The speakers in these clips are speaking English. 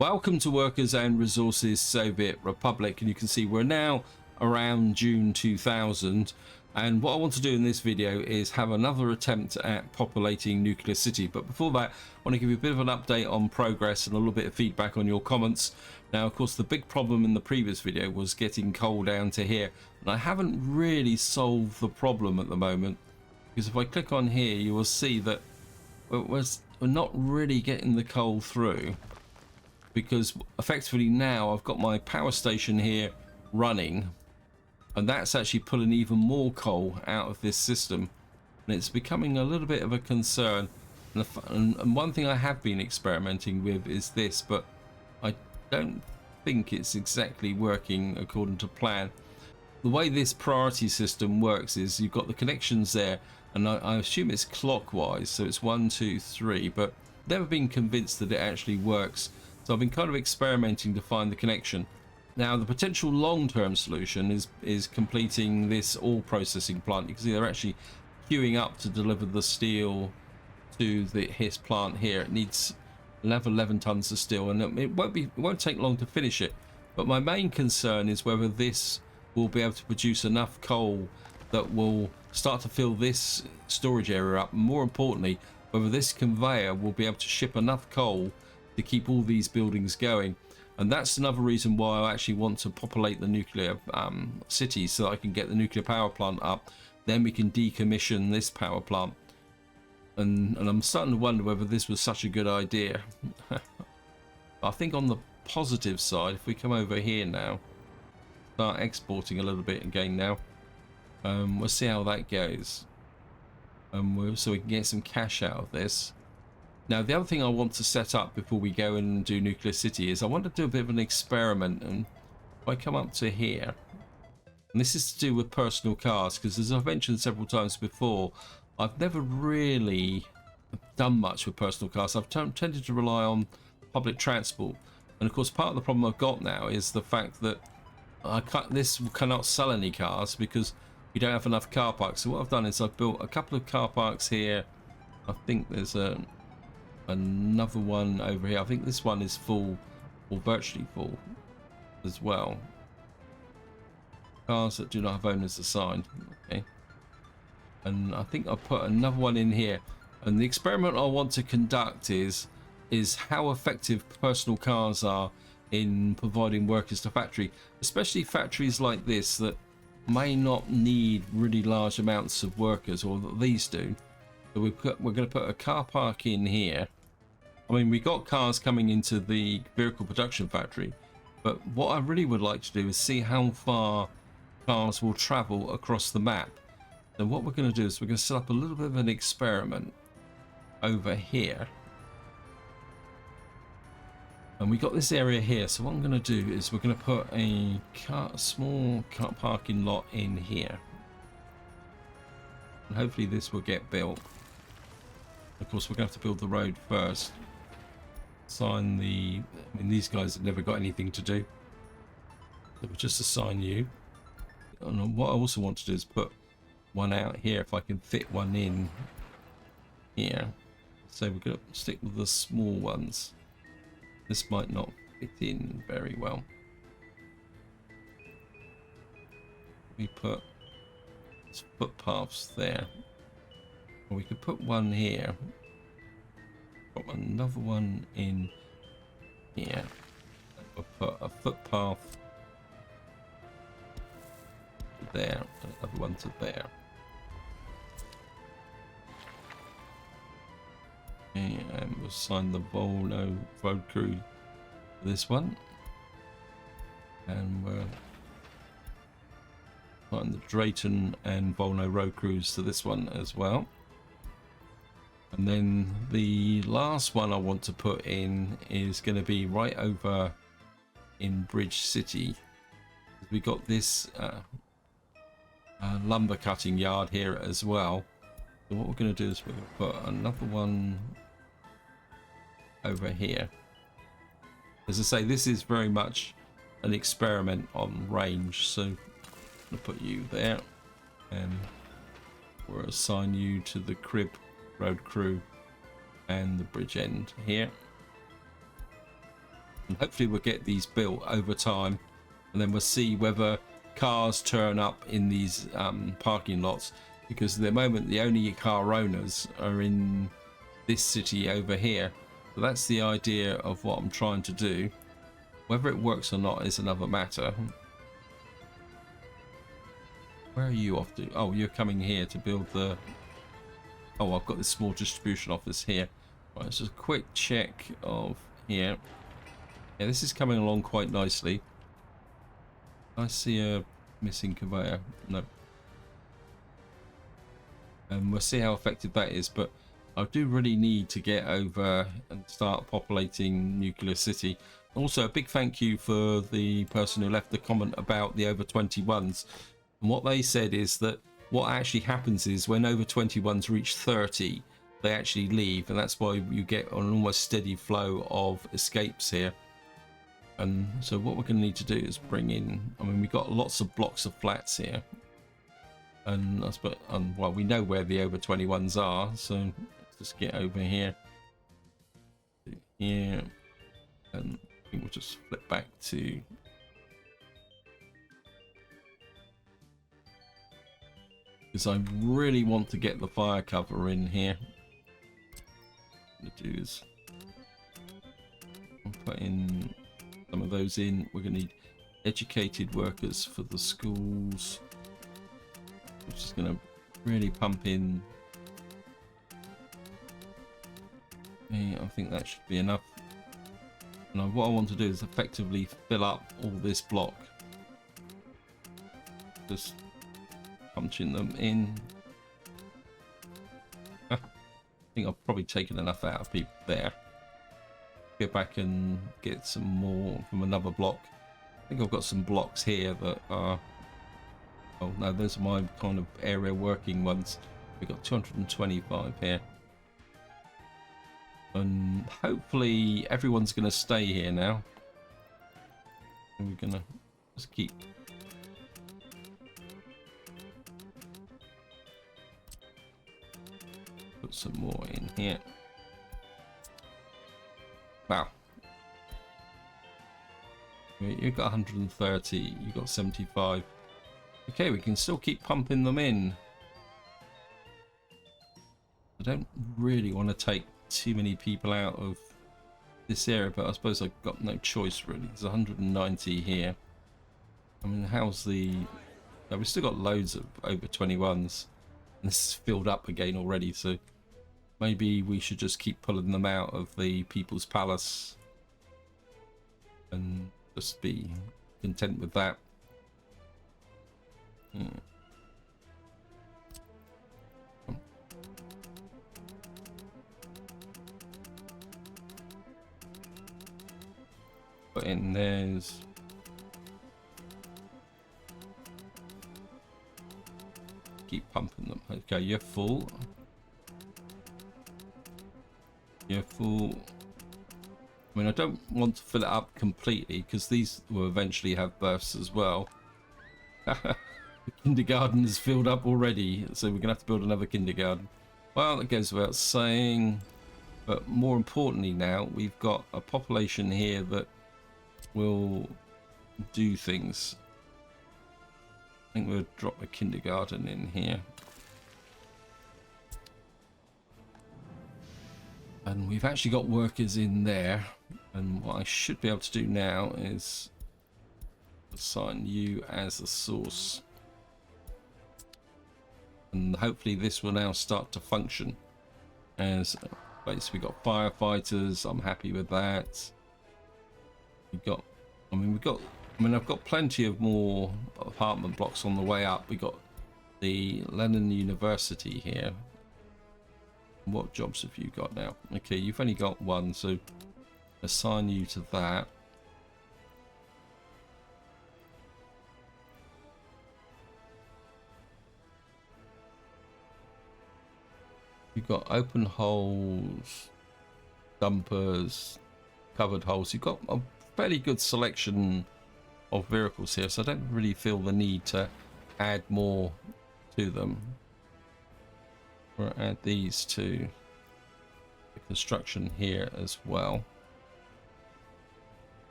Welcome to Workers and Resources Soviet Republic, and you can see we're now around June 2000, and what I want to do in this video is have another attempt at populating Nuclear City. But before that, I want to give you a bit of an update on progress and a little bit of feedback on your comments. Now, of course, the big problem in the previous video was getting coal down to here, and I haven't really solved the problem at the moment, because if I click on here you will see that we're not really getting the coal through, because effectively now I've got my power station here running, and that's actually pulling even more coal out of this system, and it's becoming a little bit of a concern. And one thing I have been experimenting with is this, but I don't think it's exactly working according to plan. The way this priority system works is you've got the connections there, and I assume it's clockwise, so it's 1, 2, 3, but never been convinced that it actually works. So I've been kind of experimenting to find the connection. Now, the potential long-term solution is completing this ore processing plant. You can see they're actually queuing up to deliver the steel to his plant here. It needs 11 tons of steel, and it won't take long to finish it. But my main concern is whether this will be able to produce enough coal that will start to fill this storage area up. And more importantly, whether this conveyor will be able to ship enough coal to keep all these buildings going. And that's another reason why I actually want to populate the nuclear city, so that I can get the nuclear power plant up. Then we can decommission this power plant. And I'm starting to wonder whether this was such a good idea. I think on the positive side, if we come over here now, start exporting a little bit again now, we'll see how that goes. So we can get some cash out of this. Now, the other thing I want to set up before we go and do Nuclear City is I want to do a bit of an experiment. And if I come up to here, and this is to do with personal cars, because as I've mentioned several times before, I've never really done much with personal cars. I've tended to rely on public transport. And of course, part of the problem I've got now is the fact that this cannot sell any cars because we don't have enough car parks. So what I've done is I've built a couple of car parks here. I think there's another one over here. I think this one is full, or virtually full as well. Cars that do not have owners assigned. Okay. And I think I'll put another one in here. And the experiment I want to conduct is how effective personal cars are in providing workers to factory, especially factories like this that may not need really large amounts of workers, or that these do. So we're going to put a car park in here. I mean, we got cars coming into the vehicle production factory, but what I really would like to do is see how far cars will travel across the map. So what we're going to do is we're going to set up a little bit of an experiment over here. And we got this area here, so what I'm going to do is we're going to put a small car parking lot in here. And hopefully this will get built. Of course, we're going to have to build the road first. Assign the... I mean, these guys have never got anything to do. So we'll just assign you. And what I also want to do is put one out here, if I can fit one in here. So we're going to stick with the small ones. This might not fit in very well. We put footpaths there. Or we could put one here. Put another one in here. We'll put a footpath there, and another one to there. Okay, and we'll assign the Volno road crew to this one. And we'll assign the Drayton and Volno road crews to this one as well. And then the last one I want to put in is going to be right over in Bridge City. We got this lumber cutting yard here as well. So what we're going to do is we're going to put another one over here. As I say, this is very much an experiment on range, so I'm going to put you there, and we'll assign you to the crib road crew and the bridge end here. and hopefully we'll get these built over time, and then we'll see whether cars turn up in these parking lots, because at the moment the only car owners are in this city over here. So that's the idea of what I'm trying to do. Whether it works or not is another matter. Where are you off to? Oh, you're coming here to build the... Oh, I've got this small distribution office here. Right, let's just a quick check of here. Yeah, this is coming along quite nicely. I see a missing conveyor. No. And we'll see how effective that is, but I do really need to get over and start populating Nuclear City. Also, a big thank you for the person who left the comment about the over 21s. And what they said is that what actually happens is when over 21s reach 30, they actually leave, and that's why you get an almost steady flow of escapes here. And so what we're going to need to do is bring in, I mean, we've got lots of blocks of flats here, and I suppose, well, we know where the over 21s are, so let's just get over here, and I think we'll just flip back to because I really want to get the fire cover in here. What I'm going to do is I'll put in some of those in. We're going to need educated workers for the schools. I'm just going to really pump in. Yeah, I think that should be enough. And what I want to do is effectively fill up all this block. Just punching them in. I think I've probably taken enough out of people there. Go back and get some more from another block. I think I've got some blocks here that are... Oh no, those are my kind of area working ones. We've got 225 here. And hopefully everyone's going to stay here now. And we're going to just keep... Put some more in here. Wow. You've got 130, you've got 75. Okay, we can still keep pumping them in. I don't really want to take too many people out of this area, but I suppose I've got no choice really. There's 190 here. I mean, how's the... Oh, we've still got loads of over 21s. And this is filled up again already, so maybe we should just keep pulling them out of the People's Palace and just be content with that. Put in there's... Keep pumping them. Okay, you're full. You're full. I mean, I don't want to fill it up completely because these will eventually have births as well. The kindergarten is filled up already, so we're gonna have to build another kindergarten. Well, that goes without saying, but more importantly now, we've got a population here that will do things. I think we'll drop a kindergarten in here. And we've actually got workers in there. And what I should be able to do now is assign you as a source. And hopefully this will now start to function as a place. We've got firefighters. I'm happy with that. We've got, I've got plenty of more apartment blocks on the way up. We got the Lenin University here. What jobs have you got now? Okay, you've only got one, so assign you to that. You've got open holes, dumpers, covered holes. You've got a fairly good selection of vehicles here, so I don't really feel the need to add more to them. We'll add these to the construction here as well.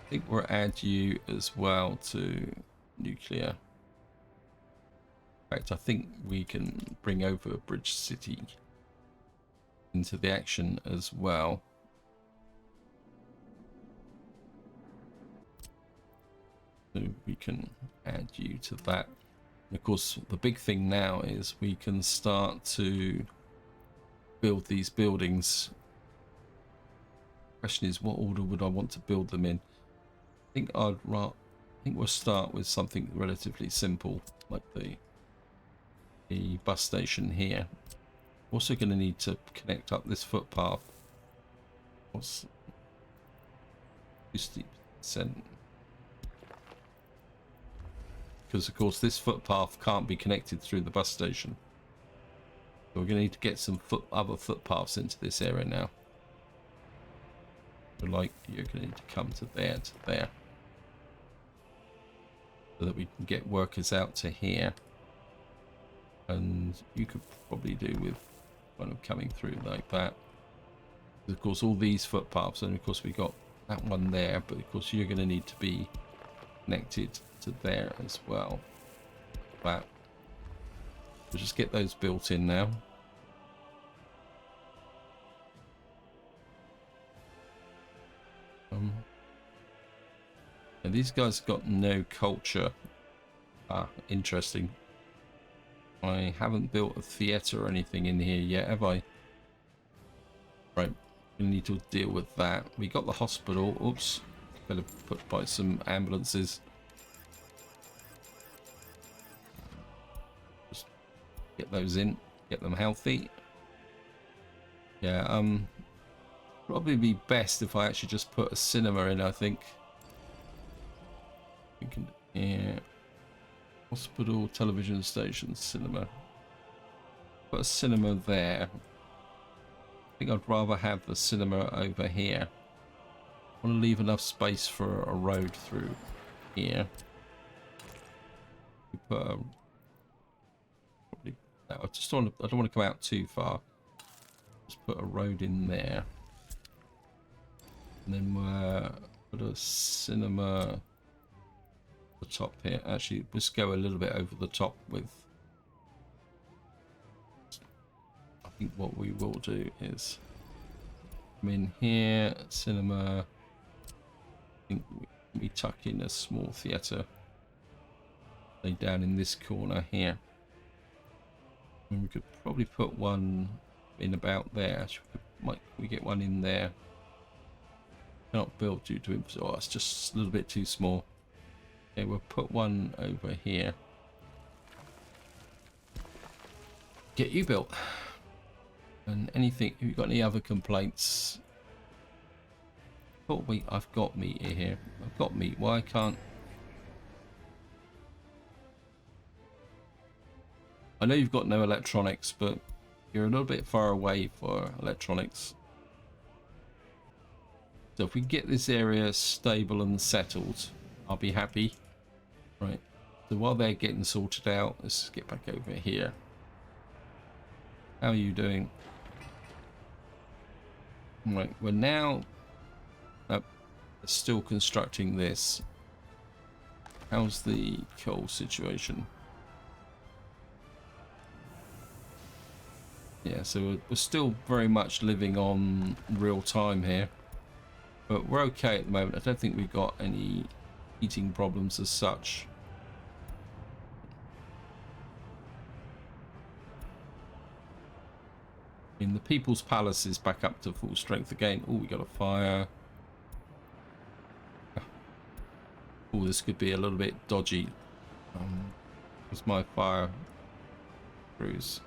I think we'll add you as well to nuclear. In fact, I think we can bring over Bridge City into the action as well. So we can add you to that. And of course, the big thing now is we can start to build these buildings. Question is, what order would I want to build them in? I think we'll start with something relatively simple, like the bus station here. Also going to need to connect up this footpath. What's 50%? Because of course this footpath can't be connected through the bus station. So we're going to need to get some other footpaths into this area now. So like you're going to need to come to there, so that we can get workers out to here. And you could probably do with kind of coming through like that. Of course, all these footpaths, and of course we got that one there, but of course you're going to need to be connected to there as well. That. We'll just get those built in now. And these guys have got no culture. Ah, interesting. I haven't built a theatre or anything in here yet, have I? Right, we need to deal with that. We got the hospital. Oops, better put by some ambulances. Just get those in, get them healthy. Yeah, probably be best if I actually just put a cinema in, I think. Yeah. Hospital, television station, cinema. Put a cinema there. I think I'd rather have the cinema over here. I want to leave enough space for a road through here. We put a, probably, no, I don't want to come out too far. Just put a road in there. And then put a cinema the top here. Actually, let's go a little bit over the top with. I think what we will do is come in here, cinema. I think we tuck in a small theatre. Lay down in this corner here. And we could probably put one in about there. Might we get one in there? Not built due to it. Oh, it's just a little bit too small. Okay, we'll put one over here. Get you built. And anything, have you got any other complaints? Oh wait, I've got meat here. I've got meat. Why can't... I know you've got no electronics, but you're a little bit far away for electronics. So if we get this area stable and settled, I'll be happy. Right, so while they're getting sorted out, let's get back over here. How are you doing? Right, we're now still constructing this. How's the coal situation? Yeah, so we're still very much living on real time here. But we're okay at the moment. I don't think we've got any heating problems as such. In the People's Palace is back up to full strength again. Oh, we got a fire. Oh, this could be a little bit dodgy. Where's my fire crews?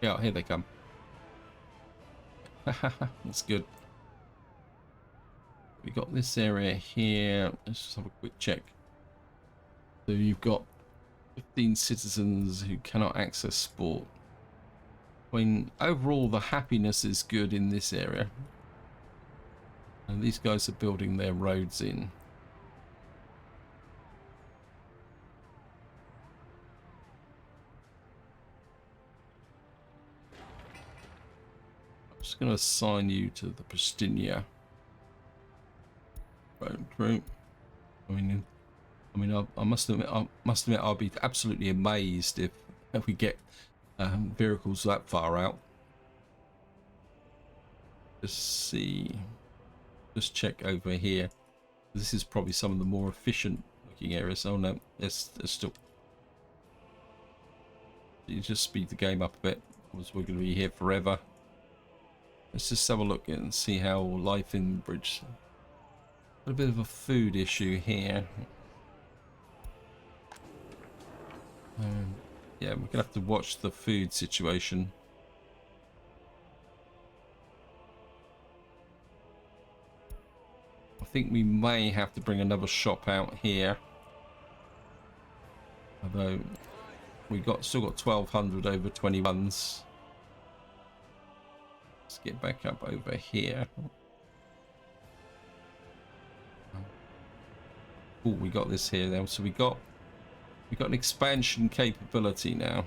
Yeah, here they come. That's good. We got this area here. Let's just have a quick check. So you've got 15 citizens who cannot access sport. I mean, overall the happiness is good in this area. And these guys are building their roads in. Just going to assign you to the Pristinia road group. I mean, I must admit, I'll be absolutely amazed if we get vehicles that far out. Just check over here. This is probably some of the more efficient looking areas. Oh no, there's still. You just speed the game up a bit, because we're going to be here forever. Let's just have a look and see how life in the bridge. Got a bit of a food issue here. Yeah, we're gonna have to watch the food situation. I think we may have to bring another shop out here. Although we still got 1,200 over 21s. Let's get back up over here. Oh, we got this here now. So we got an expansion capability now.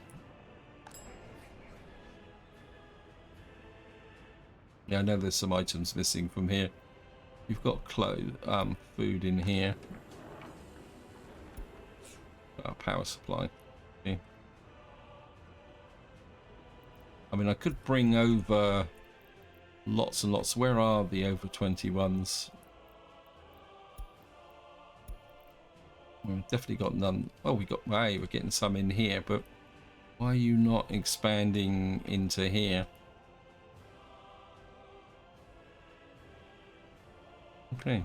Yeah, I know there's some items missing from here. You've got food in here. Our power supply. Okay. I mean, I could bring over lots and lots. Where are the over 21s? We've definitely got none. Oh, we're getting some in here, but why are you not expanding into here? Okay.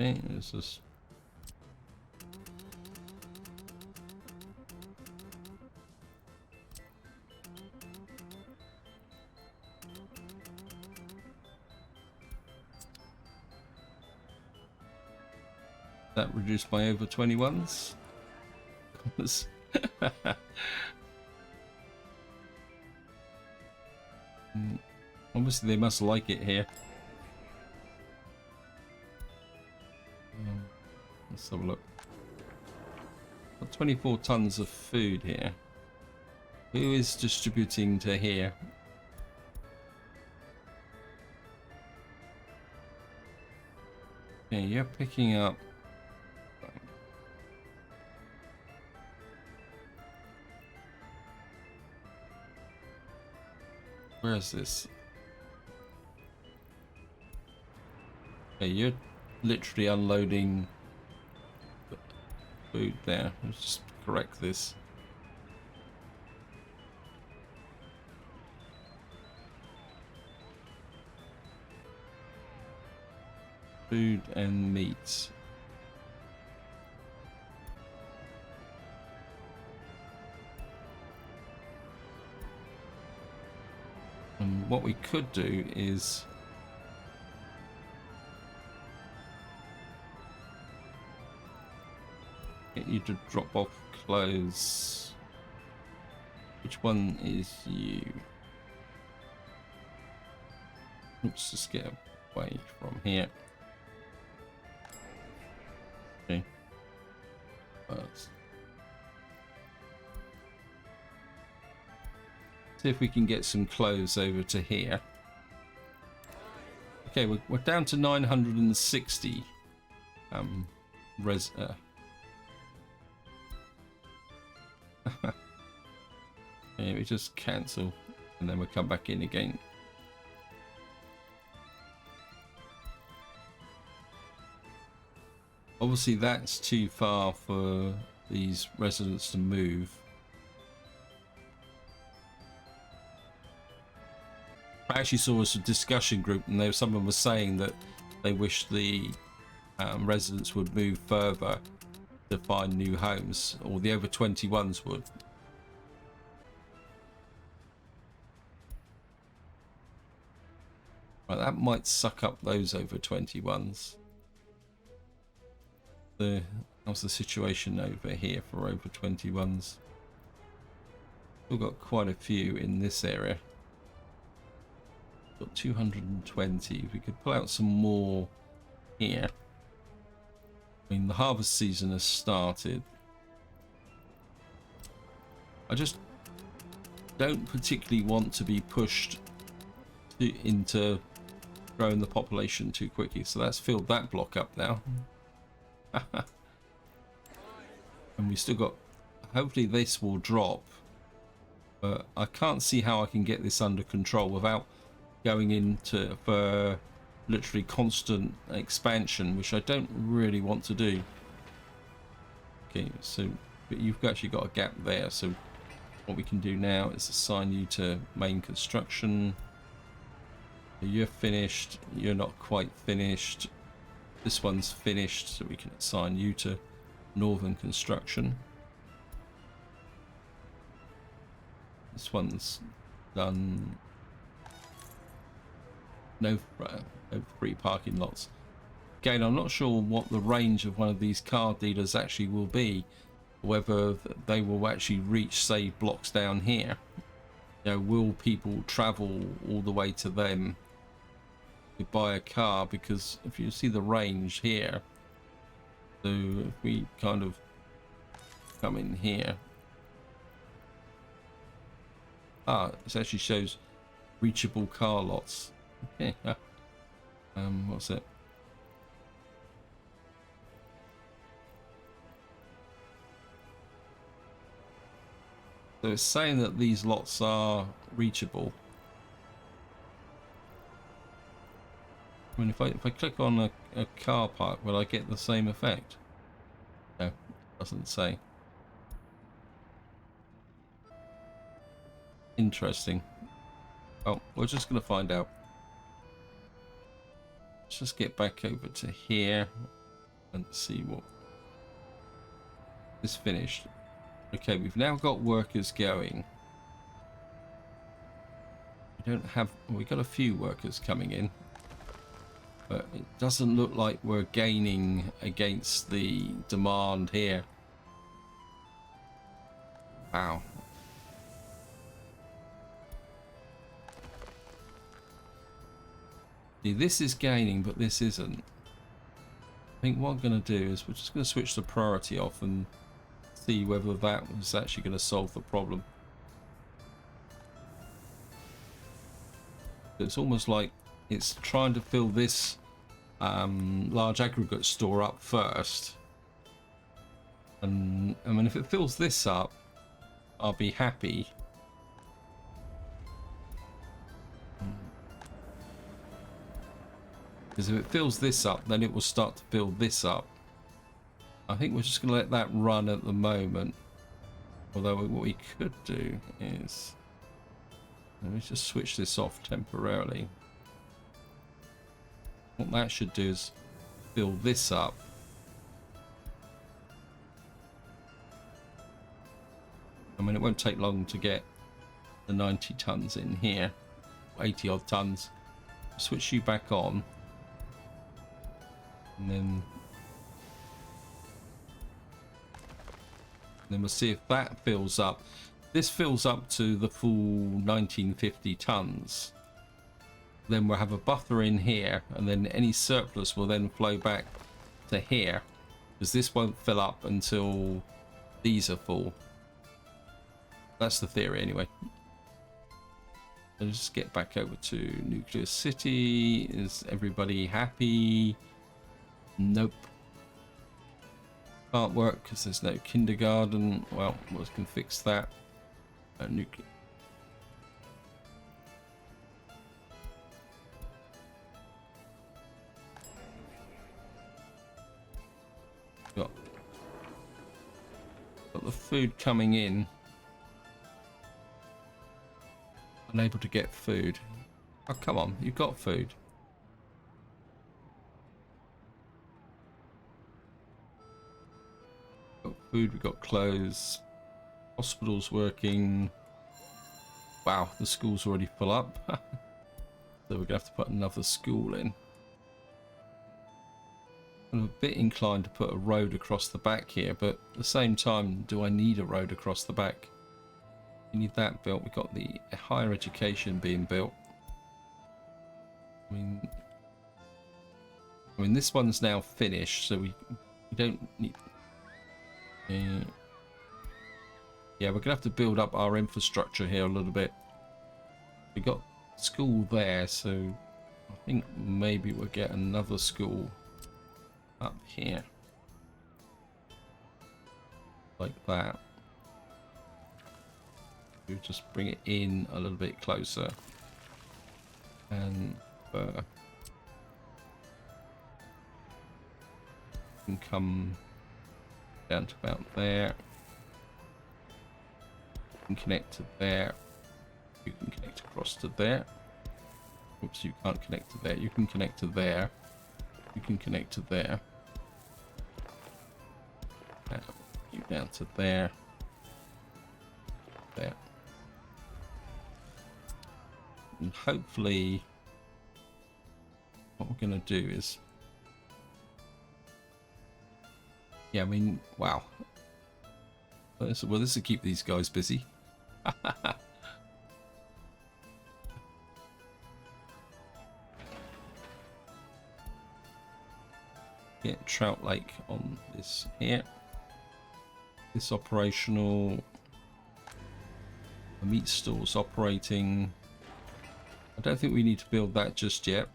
Okay, this is. That reduced my over 21s. Obviously they must like it here. Let's have a look. Got 24 tons of food here. Who is distributing to here? Okay, you're picking up. Where is this? Okay, you're literally unloading food there. Let's just correct this. Food and meat. And what we could do is get you to drop off clothes. Which one is you? Let's just get away from here. Okay. See if we can get some clothes over to here. Okay, we're down to 960 yeah, we just cancel and then we'll come back in again. Obviously that's too far for these residents to move. I actually saw a discussion group and someone was saying that they wish the residents would move further to find new homes, or the over 21s would. Right, that might suck up those over 21s. How's the situation over here for over 21s? We've got quite a few in this area. Got 220. We could pull out some more here. I mean, the harvest season has started. I just don't particularly want to be pushed into growing the population too quickly. So that's filled that block up now. And we still got, hopefully this will drop, but I can't see how I can get this under control without going into for literally constant expansion, which I don't really want to do. Okay, so but you've actually got a gap there, so what we can do now is assign you to main construction. You're finished, you're not quite finished, this one's finished, so we can assign you to northern construction. This one's done. No free parking lots. Again, I'm not sure what the range of one of these car dealers actually will be, whether they will actually reach, say, blocks down here. You know, will people travel all the way to them to buy a car? Because if you see the range here, so if we kind of come in here, it actually shows reachable car lots. Okay, what's it? So it's saying that these lots are reachable. I mean, if I click on a car park, will I get the same effect? No, it doesn't say. Interesting. Well, we're just going to find out. Let's just get back over to here and see what is finished. Okay, we've now got workers going. We don't have, we've got a few workers coming in, but it doesn't look like we're gaining against the demand here. Wow. See, this is gaining, but this isn't. I think what I'm going to do is we're just going to switch the priority off and see whether that was actually going to solve the problem. It's almost like it's trying to fill this large aggregate store up first. And I mean, if it fills this up, I'll be happy. Because if it fills this up, then it will start to fill this up. I think we're just going to let that run at the moment. Although what we could do is, let me just switch this off temporarily. What that should do is fill this up. I mean, it won't take long to get the 90 tons in here, 80 odd tons. Switch you back on, and then we'll see if that fills up. This fills up to the full 1950 tons. Then we'll have a buffer in here, and then any surplus will then flow back to here, because this won't fill up until these are full. That's the theory anyway. Let's just get back over to Nuclear City. Is everybody happy? Nope. Can't work because there's no kindergarten. Well, we can fix that. Nuclear. Got the food coming in. Unable to get food. Oh, come on, you've got food. Got food, we've got clothes. Hospital's working. Wow, the school's already full up. So we're going to have to put another school in. I'm a bit inclined to put a road across the back here, but at the same time, do I need a road across the back? We need that built. We've got the higher education being built. I mean, I mean, this one's now finished, so we don't need... yeah, we're gonna have to build up our infrastructure here a little bit. We got school there, so I think maybe we'll get another school up here, like that. We'll just bring it in a little bit closer, and can come down to about there. You can connect to there. You can connect across to there. Oops, you can't connect to there. You can connect to there. You can connect to there. You down to there. There. And hopefully what we're going to do is, yeah, I mean, wow. Well, this will keep these guys busy. Get Trout Lake on this here. This operational. The meat store's operating. I don't think we need to build that just yet.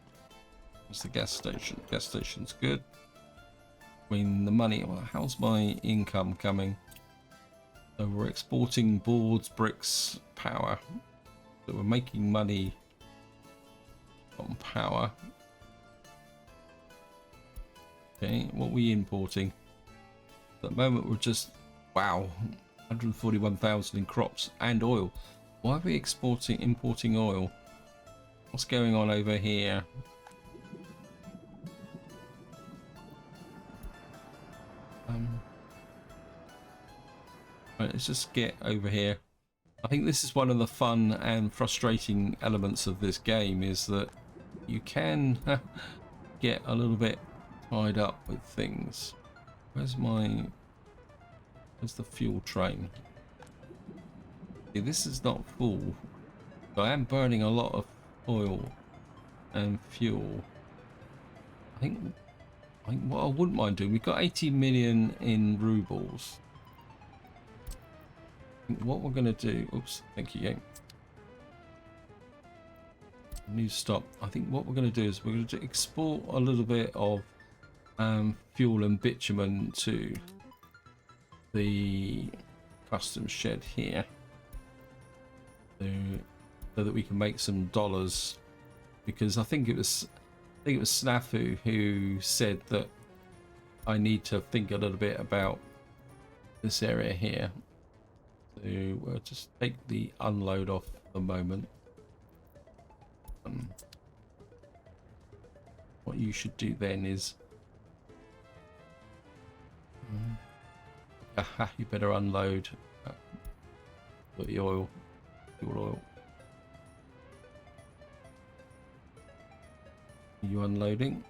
It's the gas station. Gas station's good. I mean, the money. Well, how's my income coming? So we're exporting boards, bricks, power. So we're making money on power. Okay, what are we importing? At the moment we're just, wow, 141,000 in crops and oil. Why are we importing oil? What's going on over here? Right, let's just get over here. I think this is one of the fun and frustrating elements of this game, is that you can get a little bit tied up with things. Where's the fuel train? See, this is not full. So I am burning a lot of oil and fuel. I think what I wouldn't mind doing, we've got 80 million in rubles. What we're going to do, oops, thank you, game. New stop. I think what we're going to do is we're going to export a little bit of fuel and bitumen to the customs shed here, so that we can make some dollars, because I think it was Snafu who said that I need to think a little bit about this area here. So we'll just take the unload off for the moment. What you should do then is you better unload the oil, fuel oil. Are you unloading?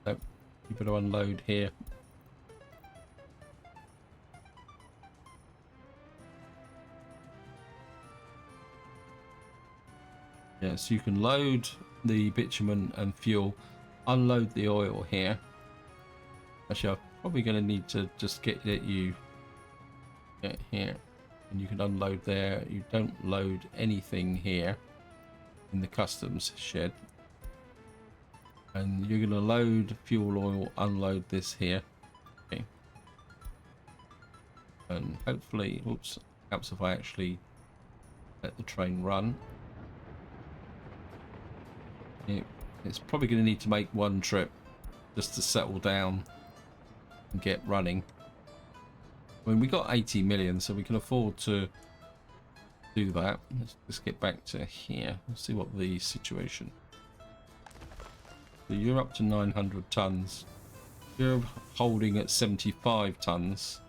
Nope. You better unload here. Yeah, so you can load the bitumen and fuel, unload the oil here. Actually, I'm probably going to need to just get you here, and you can unload there. You don't load anything here in the customs shed, and you're going to load fuel oil, unload this here. Okay, and hopefully, oops, perhaps if I actually let the train run. It's probably going to need to make one trip just to settle down and get running. I mean, we got 80 million, so we can afford to do that. Let's get back to here. Let's see what the situation. So you're up to 900 tons. You're holding at 75 tons.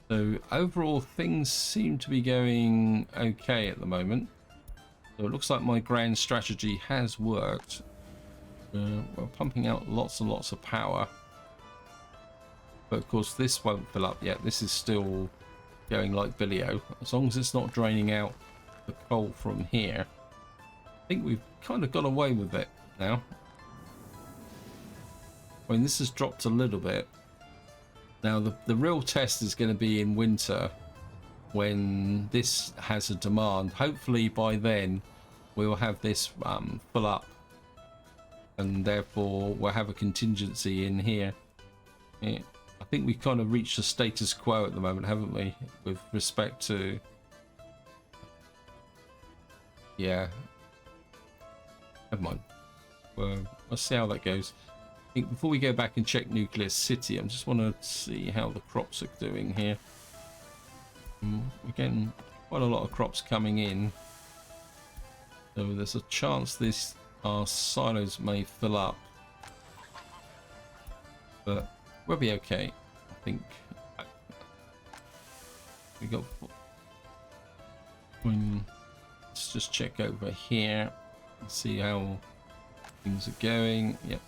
So overall, things seem to be going okay at the moment. So it looks like my grand strategy has worked. We're pumping out lots and lots of power. But of course this won't fill up yet. This is still going like Billy-O. As long as it's not draining out the coal from here. I think we've kind of got away with it. now. I mean, this has dropped a little bit. Now, the real test is going to be in winter when this has a demand. Hopefully by then we'll have this full up, and therefore we'll have a contingency in here. Yeah, I think we've kind of reached a status quo at the moment, haven't we, with respect to... Yeah. Never mind. Well, let's see how that goes. I think before we go back and check Nuclear City, I just want to see how the crops are doing here. We're getting quite a lot of crops coming in. So there's a chance our silos may fill up. But we'll be okay, I think. We got... Let's just check over here and see how things are going. Yep.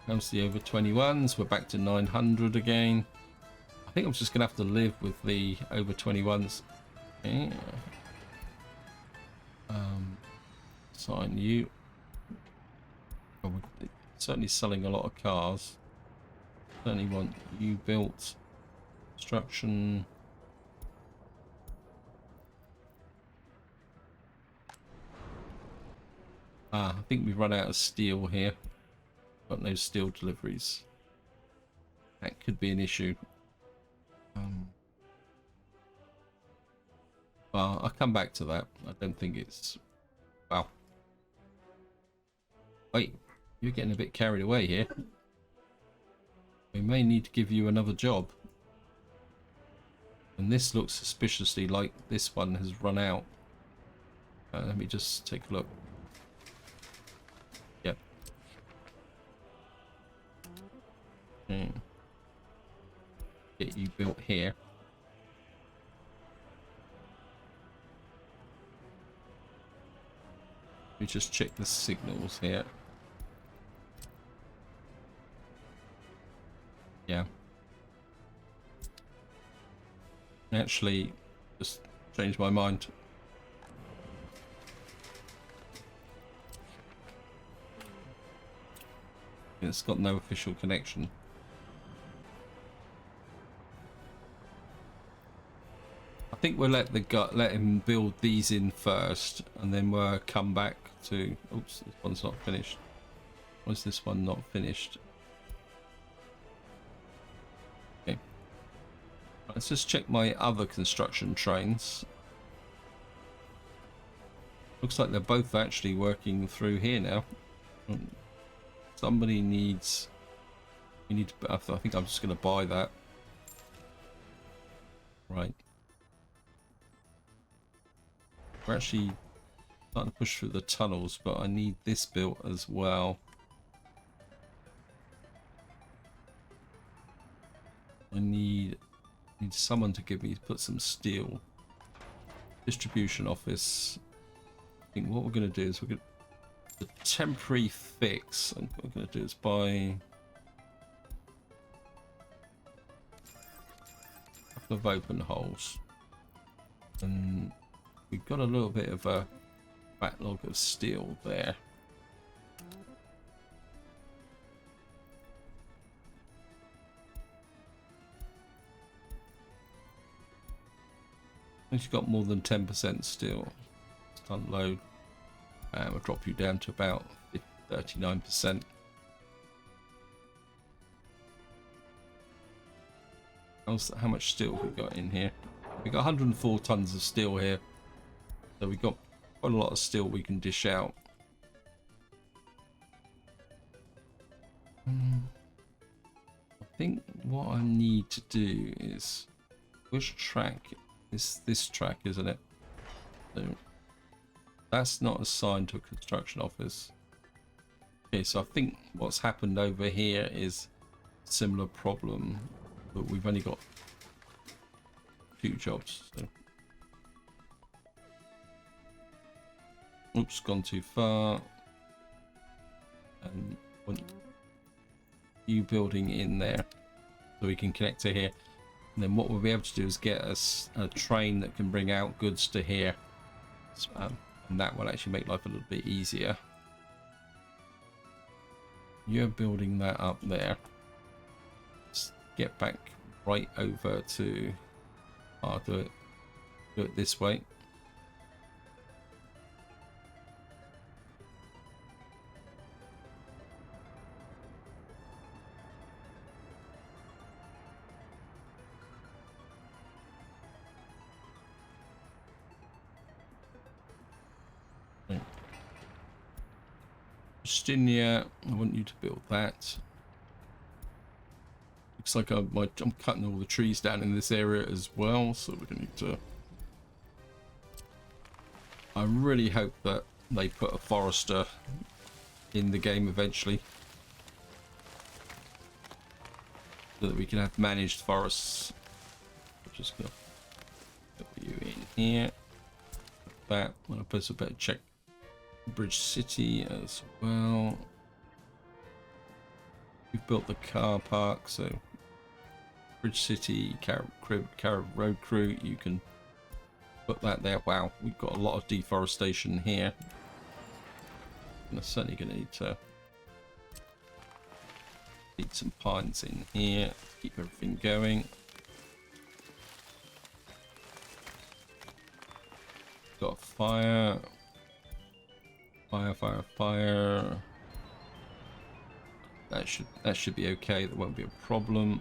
Comes the over 21s. We're back to 900 again. I think I'm just gonna have to live with the over 21s. Okay. Sign you. Oh, we're certainly selling a lot of cars. Certainly want you built. Construction. I think we've run out of steel here. Got no steel deliveries. That could be an issue. Well, I'll come back to that. I don't think it's... Wow. Wait, you're getting a bit carried away here. We may need to give you another job. And this looks suspiciously like this one has run out. Let me just take a look. Yep. Okay. Get you built here. Let me just check the signals here. Yeah. Actually, just changed my mind. It's got no official connection. I think we'll let him build these in first, and then we'll come back to... Oops, this one's not finished. Why is this one not finished? Okay. Let's just check my other construction trains. Looks like they're both actually working through here now. Somebody needs... We need to... I think I'm just going to buy that. Right. We're actually starting to push through the tunnels, but I need this built as well. I need someone to put some steel. Distribution office. I think what we're going to do is we're going to... The temporary fix, and what we're going to do is buy a couple of open holes. And we've got a little bit of a backlog of steel there. Once you've got more than 10% steel, just unload, and we'll drop you down to about 39%. How much steel have we got in here? We've got 104 tons of steel here. So we've got quite a lot of steel we can dish out. I think what I need to do is... Which track is this track, isn't it? So that's not assigned to a construction office. Okay, so I think what's happened over here is a similar problem, but we've only got 2 jobs. So. Oops, gone too far. And want you building in there so we can connect to here. And then what we'll be able to do is get us a train that can bring out goods to here. and that will actually make life a little bit easier. You're building that up there. Let's get back right over to... I'll do it this way. Justinia, I want you to build that. Looks like I'm cutting all the trees down in this area as well, so we're going to need to... I really hope that they put a forester in the game eventually, so that we can have managed forests. I'm just going to put you in here. That, I'm going to put a better check Bridge City as well. We've built the car park, so Bridge City, Carrot Road Crew, you can put that there. Wow, we've got a lot of deforestation here. I'm certainly going to need some pines in here to keep everything going. Got fire. Fire. That should be okay. That won't be a problem.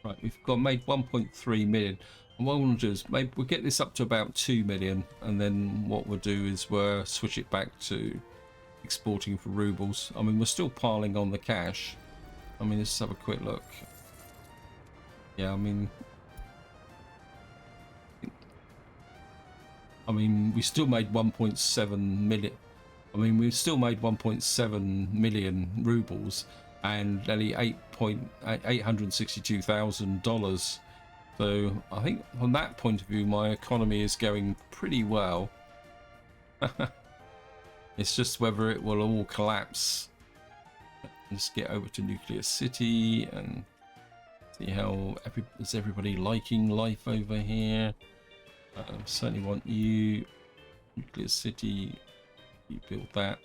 Right, we've made 1.3 million. And what we'll do is maybe we'll get this up to about 2 million, and then what we'll do is we'll switch it back to exporting for rubles. I mean, we're still piling on the cash. I mean, let's have a quick look. Yeah, I mean, we still made 1.7 million. I mean, we've still made 1.7 million rubles and nearly $862,000. So I think from that point of view, my economy is going pretty well. It's just whether it will all collapse. Let's get over to Nuclear City and see how is everybody liking life over here. Certainly want you, Nuclear City, you build that.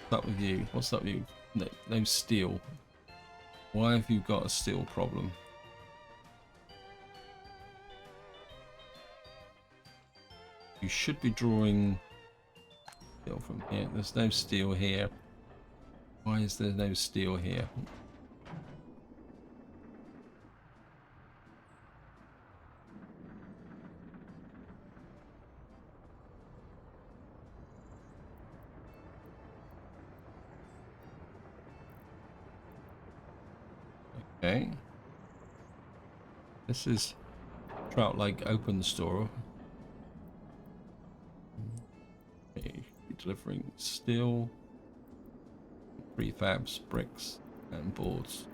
What's up with you? What's up with you? No steel. Why have you got a steel problem? You should be drawing steel from here. There's no steel here. Why is there no steel here? Okay. This is Trout Lake Open Store. Okay, delivering steel, prefabs, bricks, and boards.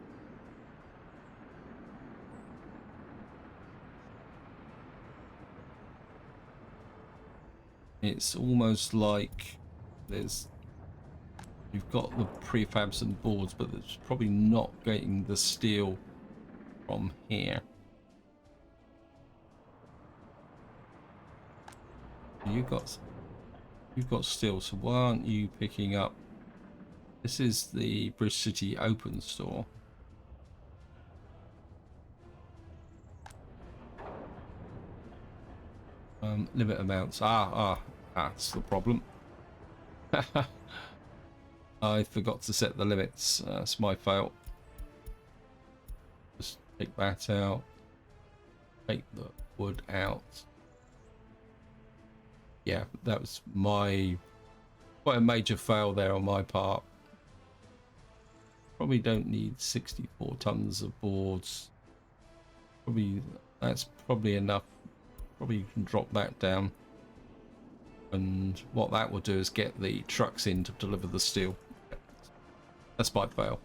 It's almost like you've got the prefabs and boards, but it's probably not getting the steel from here. You've got steel, so why aren't you picking up? This is the Bridge City Open Store. Limit amounts. That's the problem. I forgot to set the limits. That's my fault. Just take that out. Take the wood out. Yeah, that was quite a major fail there on my part. Probably don't need 64 tons of boards. That's probably enough. Probably you can drop that down. And what that will do is get the trucks in to deliver the steel. That's my fail.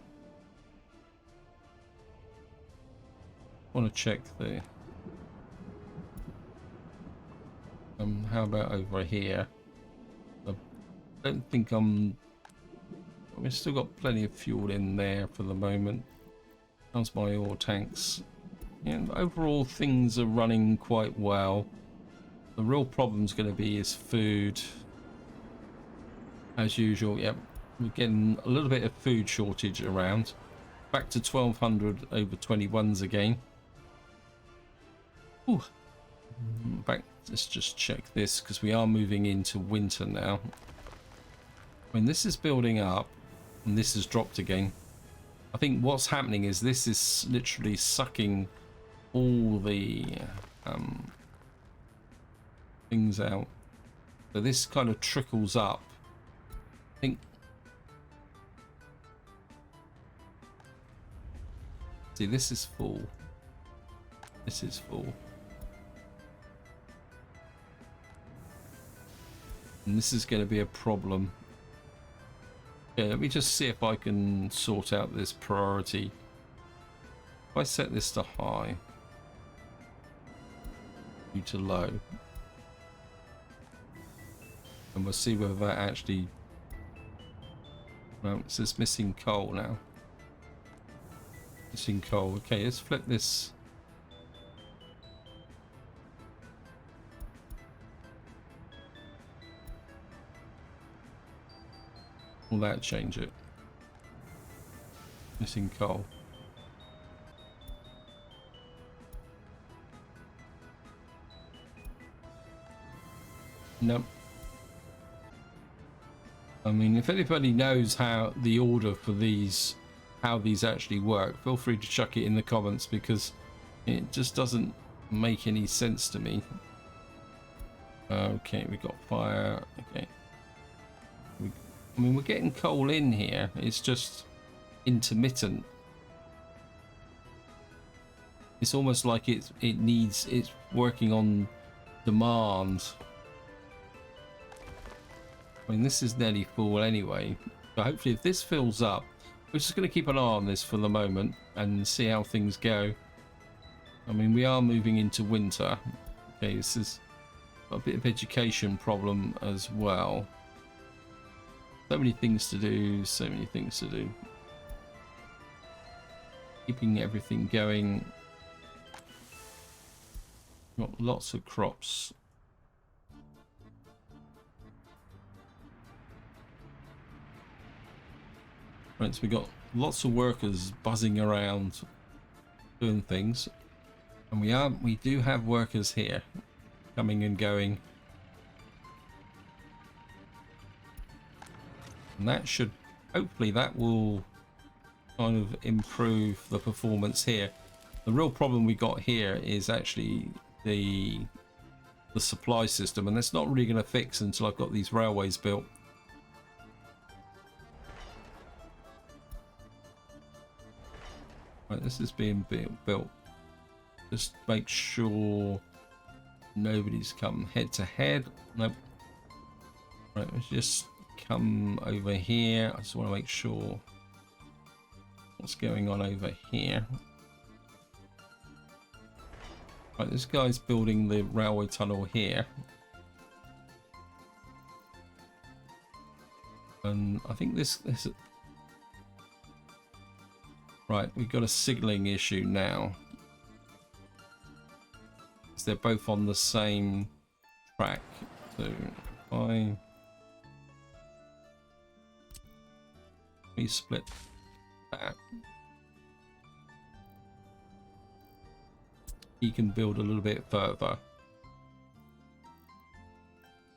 Want to check the how about over here? I don't think we've still got plenty of fuel in there for the moment. How's my oil tanks? Yeah, overall things are running quite well. The real problem's going to be is food, as usual. Yep, we're getting a little bit of food shortage around. Back to 1200 over 21s again. Ooh. Back, let's just check this because we are moving into winter now. When this is building up and this has dropped again, I think what's happening is this is literally sucking all the things out. So this kind of trickles up. I think. See, this is full. This is full. And this is going to be a problem. Okay, let me just see if I can sort out this priority. If I set this to high, you to low, and we'll see whether that actually. Well, it says missing coal now. Missing coal. Okay, let's flip this. Will that change it? Missing coal. Nope. I mean, if anybody knows how the order for these, how these actually work, feel free to chuck it in the comments because it just doesn't make any sense to me. Okay, we got fire. Okay. I mean, we're getting coal in here. It's just intermittent. It's almost like it's working on demand. I mean, this is nearly full anyway. But hopefully, if this fills up, we're just going to keep an eye on this for the moment and see how things go. I mean, we are moving into winter. Okay, this is a bit of education problem as well. So many things to do, so many things to do. Keeping everything going. Got lots of crops. Right, so we got lots of workers buzzing around doing things. And we do have workers here coming and going. And that should, hopefully that will kind of improve the performance here. The real problem we got here is actually the supply system, and that's not really going to fix until I've got these railways built. Right, this is being built. Just make sure nobody's come head to head. Nope. Right, let's just come over here. I just want to make sure what's going on over here. Right, this guy's building the railway tunnel here, and I think this right, we've got a signaling issue now. They're both on the same track. So we split that. He can build a little bit further.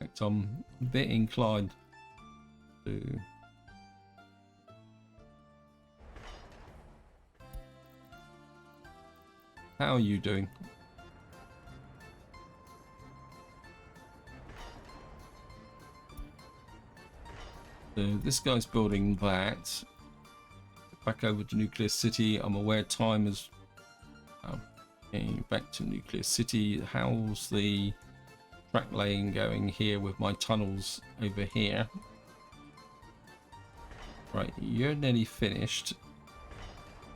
In fact, I'm a bit inclined to how are you doing? So this guy's building that. Back over to Nuclear City. I'm aware time is back to Nuclear City. How's the track laying going here with my tunnels over here? Right, you're nearly finished.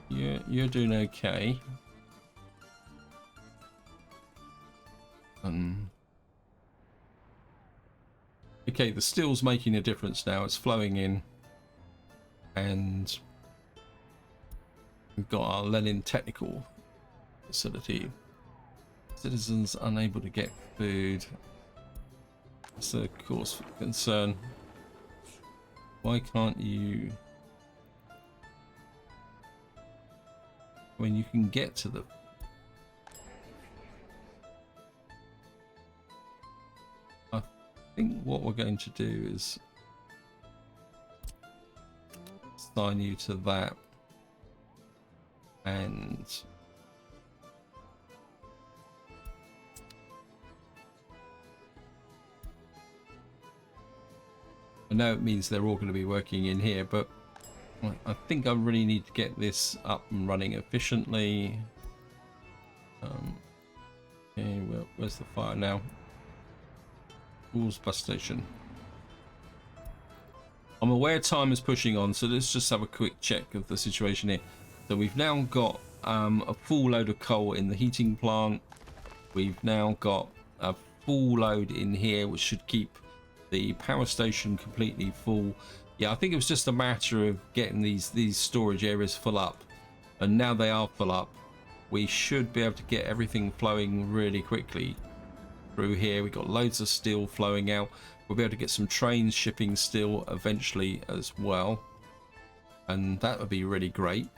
You're doing okay. Okay, the steel's making a difference now. It's flowing in, and we've got our Lenin Technical Facility. Citizens unable to get food. That's a cause for concern. Why can't you? I mean, you can get to the. I think what we're going to do is assign you to that, and I know it means they're all going to be working in here, but I think I really need to get this up and running efficiently. Okay, well, where's the fire now? Tools bus station. I'm aware time is pushing on, so let's just have a quick check of the situation here. So we've now got a full load of coal in the heating plant. We've now got a full load in here, which should keep the power station completely full. Yeah, I think it was just a matter of getting these storage areas full up, and now they are full up. We should be able to get everything flowing really quickly through here. We've got loads of steel flowing out. We'll be able to get some trains shipping steel eventually as well, and that would be really great.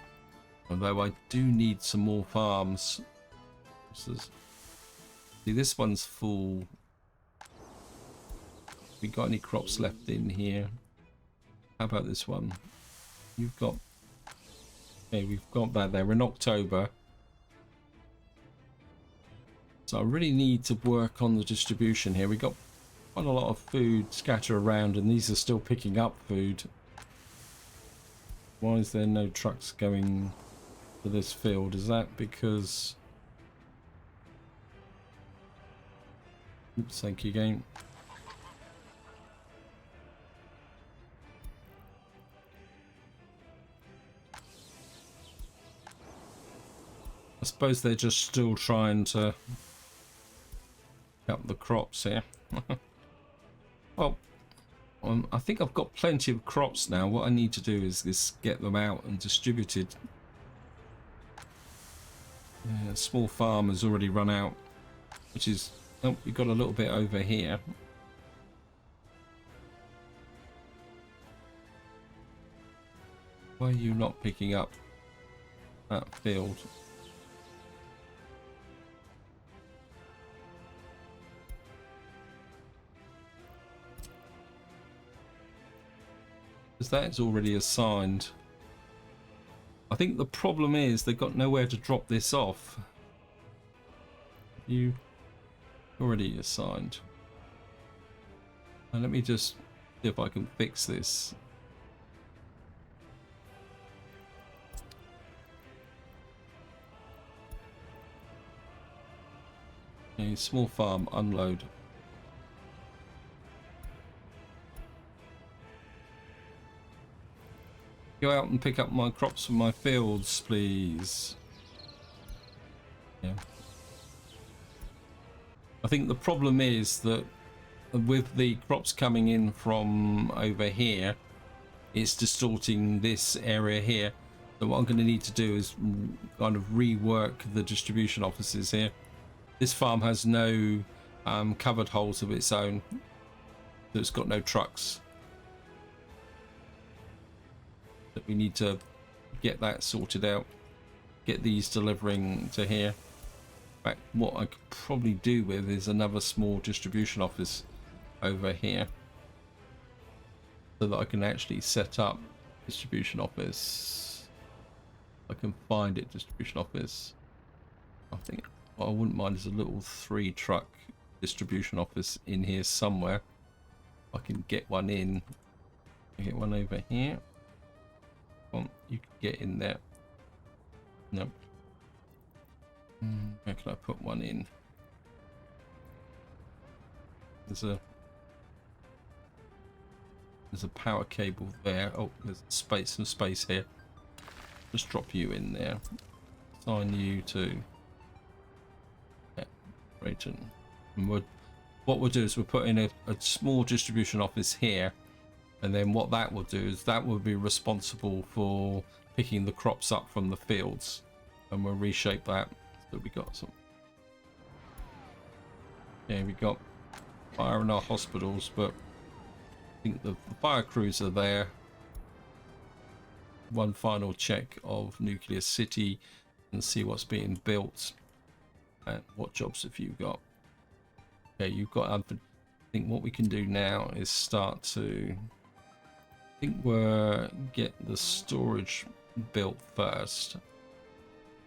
Although I do need some more farms. See, this one's full. We got any crops left in here? How about this one? You've got. Okay, we've got that there. We're in October. So I really need to work on the distribution here. We got quite a lot of food scattered around, and these are still picking up food. Why is there no trucks going to this field? Is that because... Oops, thank you, game. I suppose they're just still trying to up the crops here. Well, I think I've got plenty of crops now. What I need to do is get them out and distributed. Yeah, small farm has already run out, which is... Oh, we've got a little bit over here. Why are you not picking up that field? Because that is already assigned. I think the problem is they've got nowhere to drop this off. You already assigned. And let me just see if I can fix this. Okay, small farm, unload. Go out and pick up my crops from my fields, please. Yeah. I think the problem is that with the crops coming in from over here, it's distorting this area here. So what I'm going to need to do is kind of rework the distribution offices here. This farm has no covered holes of its own, so it's got no trucks. That we need to get that sorted out, get these delivering to here. In fact, what I could probably do with is another small distribution office over here, so that I can actually set up distribution office. I can find it, distribution office. I think what I wouldn't mind is a little 3-truck distribution office in here somewhere. I can get one in. I get one over here. You can get in there. Nope. Where can I put one in? There's a power cable there. Oh, there's some space here. Just drop you in there. Assign you to Brayton. And what we'll do is we'll put in a small distribution office here. And then what that will do is that will be responsible for picking the crops up from the fields, and we'll reshape that so we got some. Okay, we got fire in our hospitals, but I think the fire crews are there. One final check of Nuclear City and see what's being built. And what jobs have you got? Okay, you've got. I think what we can do now is start to. I think we're get the storage built first,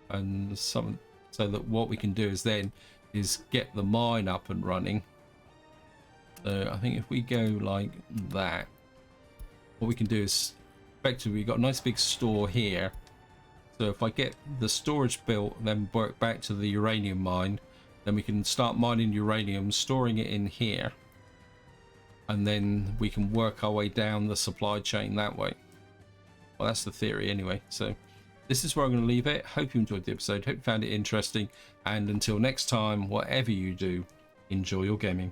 and some so that what we can do is then is get the mine up and running. So I think if we go like that, what we can do is effectively we've got a nice big store here. So if I get the storage built, then work back to the uranium mine, then we can start mining uranium, storing it in here, and then we can work our way down the supply chain that way. Well, that's the theory anyway. So this is where I'm going to leave it. Hope you enjoyed the episode. Hope you found it interesting. And until next time, whatever you do, enjoy your gaming.